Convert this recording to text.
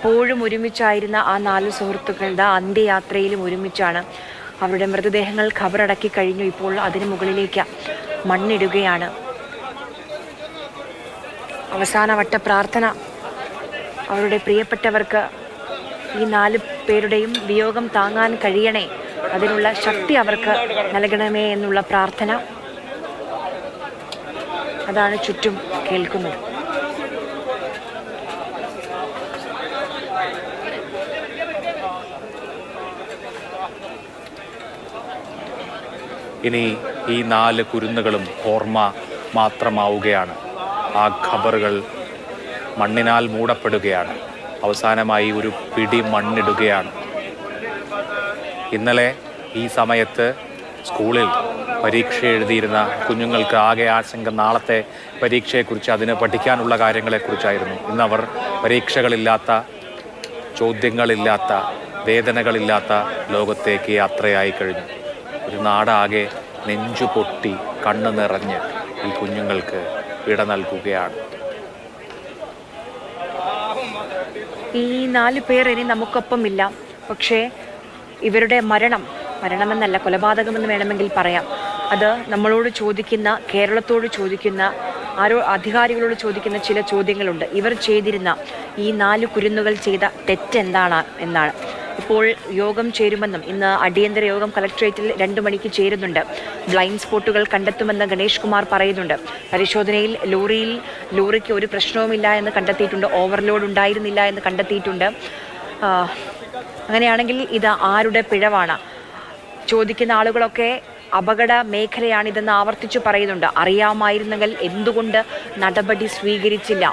എപ്പോഴും ഒരുമിച്ചായിരുന്ന ആ 4 സുഹൃത്തുക്കളുടെ അന്ത്യയാത്രയിലും ഒരുമിച്ചാണ്. അവരുടെ മൃതദേഹങ്ങൾ ഖബറടക്കി കഴിഞ്ഞു. ഇപ്പോൾ അതിന് മുകളിലേക്ക് മണ്ണിടുകയാണ്. അവസാനവട്ട പ്രാർത്ഥന. അവരുടെ പ്രിയപ്പെട്ടവർക്ക് ഈ 4 പേരുടെയും വിയോഗം താങ്ങാൻ കഴിയണേ, അതിനുള്ള ശക്തി അവർക്ക് നൽകണമേ എന്നുള്ള പ്രാർത്ഥന. അതാണ് ചുറ്റും കേൾക്കുന്നത്. ഇനി ഈ 4 കുരുന്നുകളും ഓർമ്മ മാത്രമാവുകയാണ്. ആ ഖബറുകൾ മണ്ണിനാൽ മൂടപ്പെടുകയാണ്. അവസാനമായി ഒരു പിടി മണ്ണിടുകയാണ്. ഇന്നലെ ഈ സമയത്ത് സ്കൂളിൽ പരീക്ഷ എഴുതിയിരുന്ന കുഞ്ഞുങ്ങൾക്ക് ആകെ ആശങ്ക നാളത്തെ പരീക്ഷയെക്കുറിച്ച്, അതിന് പഠിക്കാനുള്ള കാര്യങ്ങളെക്കുറിച്ചായിരുന്നു. ഇന്നവർ പരീക്ഷകളില്ലാത്ത, ചോദ്യങ്ങളില്ലാത്ത, വേദനകളില്ലാത്ത ലോകത്തേക്ക് യാത്രയായി കഴിഞ്ഞു. ഒരു നാടാകെ നെഞ്ചു പൊട്ടി കണ്ണു നിറഞ്ഞ് ഈ കുഞ്ഞുങ്ങൾക്ക് വിട നൽകുകയാണ്. ഈ 4 പേർ ഇനി നമുക്കൊപ്പമില്ല. പക്ഷേ ഇവരുടെ മരണമെന്നല്ല, കൊലപാതകമെന്ന് വേണമെങ്കിൽ പറയാം. അത് നമ്മളോട് ചോദിക്കുന്ന, കേരളത്തോട് ചോദിക്കുന്ന, അധികാരികളോട് ചോദിക്കുന്ന ചില ചോദ്യങ്ങളുണ്ട്. ഇവർ ചെയ്തിരുന്ന ഈ 4 കുരുന്നുകൾ ചെയ്ത തെറ്റെന്താണ് എന്നാണ്. ഇപ്പോൾ യോഗം ചേരുമെന്നും, ഇന്ന് അടിയന്തര യോഗം കളക്ട്രേറ്റിൽ 2 മണിക്ക് ചേരുന്നുണ്ട്. ബ്ലൈൻഡ് സ്പോട്ടുകൾ കണ്ടെത്തുമെന്ന് ഗണേഷ് കുമാർ പറയുന്നുണ്ട്. പരിശോധനയിൽ ലോറിക്ക് ഒരു പ്രശ്നവുമില്ല എന്ന് കണ്ടെത്തിയിട്ടുണ്ട്. ഓവർലോഡ് ഉണ്ടായിരുന്നില്ല എന്ന് കണ്ടെത്തിയിട്ടുണ്ട്. അങ്ങനെയാണെങ്കിൽ ഇത് ആരുടെ പിഴവാണ്? ചോദിക്കുന്ന ആളുകളൊക്കെ അപകട മേഖലയാണിതെന്ന് ആവർത്തിച്ചു പറയുന്നുണ്ട്. അറിയാമായിരുന്നെങ്കിൽ എന്തുകൊണ്ട് നടപടി സ്വീകരിച്ചില്ല?